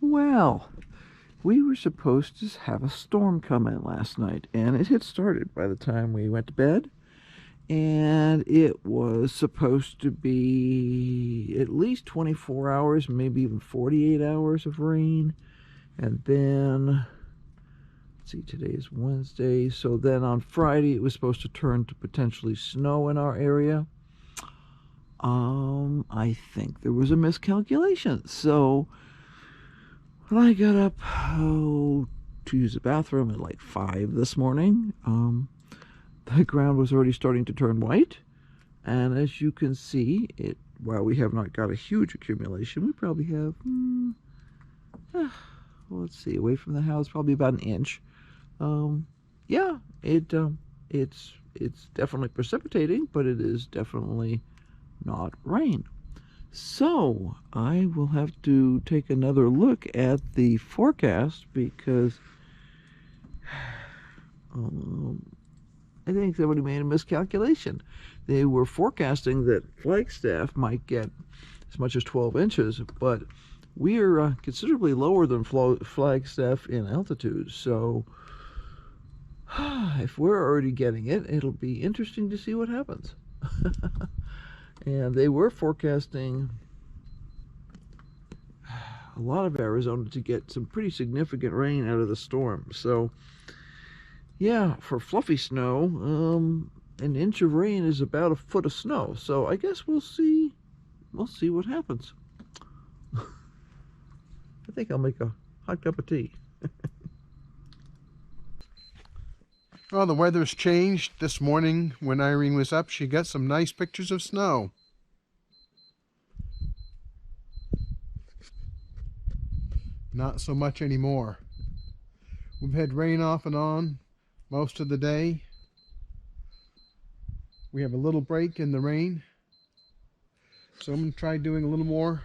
Well, we were supposed to have a storm come in last night, and it had started by the time we went to bed. And it was supposed to be at least 24 hours, maybe even 48 hours of rain. And then, let's see, today is Wednesday. So then on Friday, it was supposed to turn to potentially snow in our area. I think there was a miscalculation. So when I got up to use the bathroom at like 5 this morning, the ground was already starting to turn white. And as you can see, while we have not got a huge accumulation, we probably have, well, let's see, away from the house, probably about an inch. Yeah, it's definitely precipitating, but it is definitely not rain. So I will have to take another look at the forecast because I think somebody made a miscalculation. They were forecasting that Flagstaff might get as much as 12 inches, but we are considerably lower than Flagstaff in altitude. So if we're already getting it, it'll be interesting to see what happens. And they were forecasting a lot of Arizona to get some pretty significant rain out of the storm. So yeah, for fluffy snow, an inch of rain is about a foot of snow. So I guess we'll see what happens. I think I'll make a hot cup of tea. Well, the weather's changed. This morning when Irene was up, she got some nice pictures of snow. Not so much anymore. We've had rain off and on most of the day. We have a little break in the rain. So I'm going to try doing a little more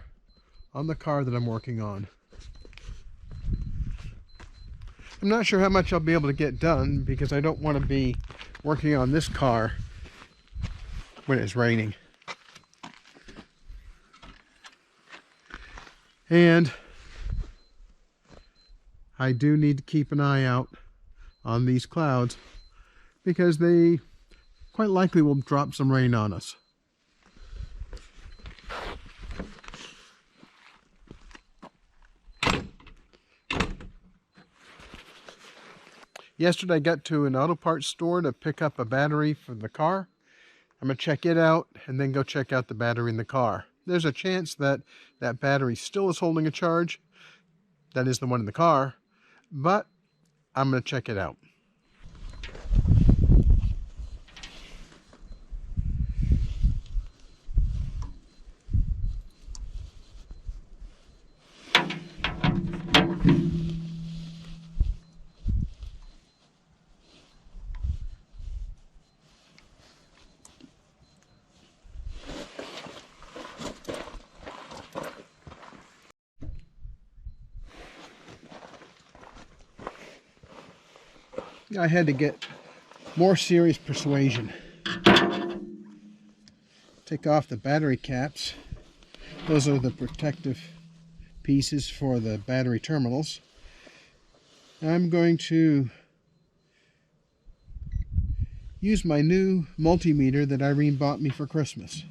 on the car that I'm working on. I'm not sure how much I'll be able to get done because I don't want to be working on this car when it's raining. And I do need to keep an eye out on these clouds because they quite likely will drop some rain on us. Yesterday I got to an auto parts store to pick up a battery for the car. I'm going to check it out and then go check out the battery in the car. There's a chance that that battery still is holding a charge. That is the one in the car. But I'm going to check it out. I had to get more serious persuasion. Take off the battery caps. Those are the protective pieces for the battery terminals. I'm going to use my new multimeter that Irene bought me for Christmas.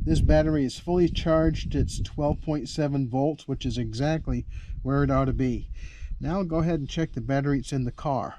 This battery is fully charged. It's 12.7 volts, which is exactly where it ought to be. Now I'll go ahead and check the battery that's in the car.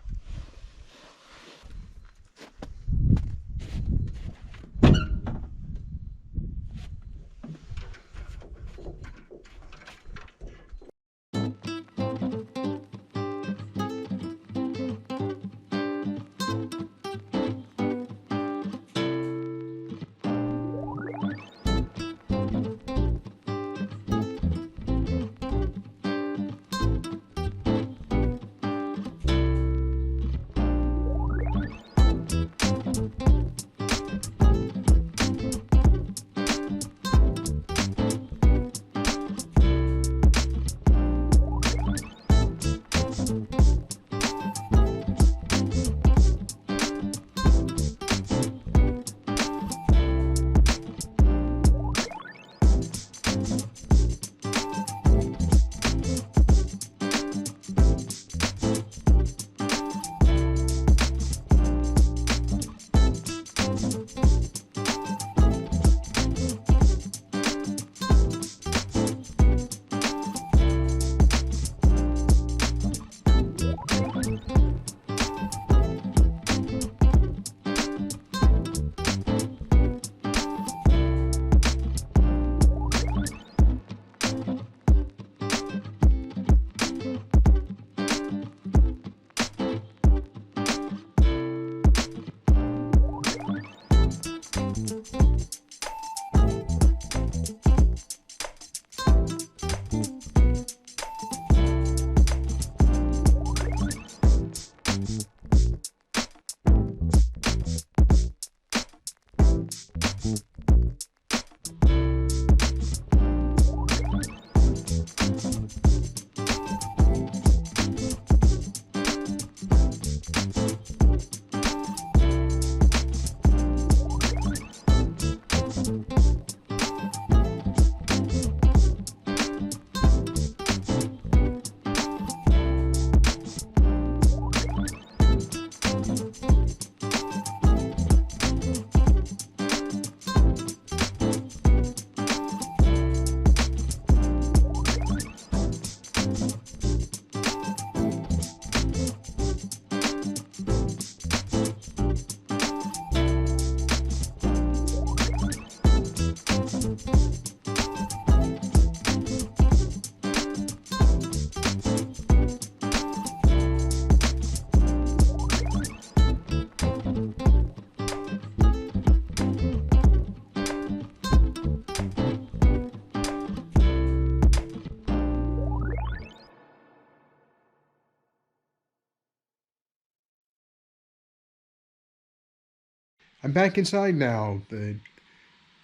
I'm back inside now. The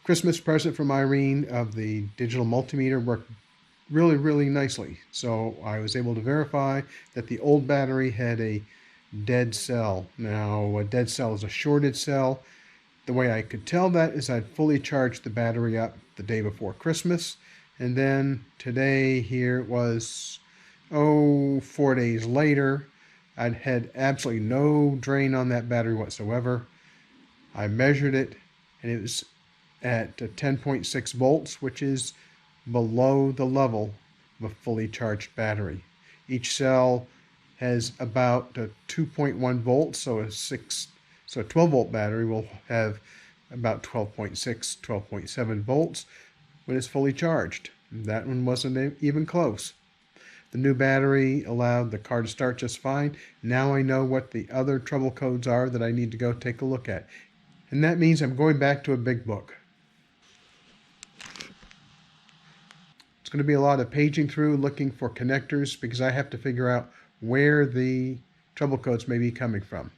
Christmas present from Irene of the digital multimeter worked really nicely. So I was able to verify that the old battery had a dead cell. Now, a dead cell is a shorted cell. The way I could tell that is I'd fully charged the battery up the day before Christmas, and then today, here it was, 4 days later, I'd had absolutely no drain on that battery whatsoever. I measured it, and it was at 10.6 volts, which is below the level of a fully charged battery. Each cell has about 2.1 volts, so a 12 volt battery will have about 12.6, 12.7 volts when it's fully charged. That one wasn't even close. The new battery allowed the car to start just fine. Now I know what the other trouble codes are that I need to go take a look at. And that means I'm going back to a big book. It's going to be a lot of paging through looking for connectors because I have to figure out where the trouble codes may be coming from.